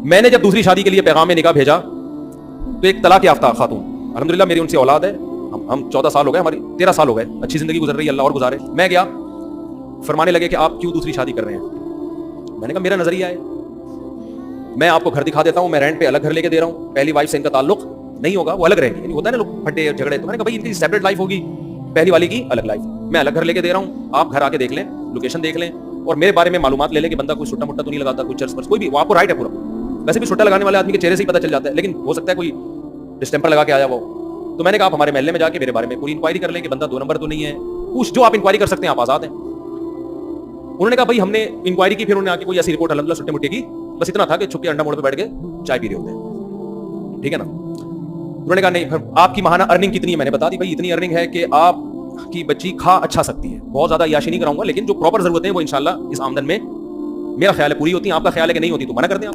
میں نے جب دوسری شادی کے لیے پیغام نکاح بھیجا تو ایک طلاق یافتہ خاتون, الحمدللہ میری ان سے اولاد ہے, ہم 14 سال ہو گئے, ہماری 13 سال ہو گئے, اچھی زندگی گزر رہی ہے, اللہ اور گزارے. میں گیا, فرمانے لگے کہ آپ کیوں دوسری شادی کر رہے ہیں. میں نے کہا میرا نظریہ ہے, میں آپ کو گھر دکھا دیتا ہوں, میں رینٹ پہ الگ گھر لے کے دے رہا ہوں, پہلی وائف سے ان کا تعلق نہیں ہوگا, وہ الگ رہیں گی. ہوتا ہے نا لوگ پھٹے جھگڑے, تو میں نے کہا بھائی ان کی سیپریٹ لائف ہوگی, پہلی والی کی الگ لائف, میں الگ گھر لے کے دے رہا ہوں, آپ گھر آ کے دیکھ لیں, لوکیشن دیکھ لیں, اور میرے بارے میں معلومات لے لیں کہ بندہ کوئی چھوٹا موٹا تو نہیں لگاتا, کوئی چرس پر کوئی بھی, وہ آپ کو رائٹ ہے پورا. ویسے بھی چھوٹا لگانے والے آدمی کے چہرے سے ہی پتہ چل جاتا ہے, لیکن ہو سکتا ہے کوئی ڈسٹمپر لگا کے آیا وہ. تو میں نے کہا آپ ہمارے محلے میں جا کے میرے بارے میں پوری انکوائری کر لیں کہ بندہ 2 نمبر تو نہیں ہے, پوچھ جو آپ انکوائری کر سکتے ہیں, آپ آزاد ہیں. انہوں نے کہا بھائی ہم نے انکوائری کی, پھر انہوں نے آ کے کوئی ایسی رپورٹ الحمدللہ چھوٹے موٹے کی, بس اتنا تھا کہ چھپ کے انڈا موڑ پہ بیٹھ کے چائے پی رہے ہوتے ہیں, ٹھیک ہے نا. انہوں نے کہا نہیں, آپ کی ماہانہ ارننگ کتنی ہے, میں نے بتا دی بھائی اتنی ارننگ ہے کہ آپ کی بچی کھا اچھا سکتی ہے, بہت زیادہ عیاشی نہیں کراؤں گا, لیکن جو پراپر ضرورتیں ہیں وہ انشاءاللہ اس آمدن میں میرا خیال ہے پوری ہوتی ہیں. آپ کا خیال ہے کہ نہیں ہوتی تو منع کر دیں آپ.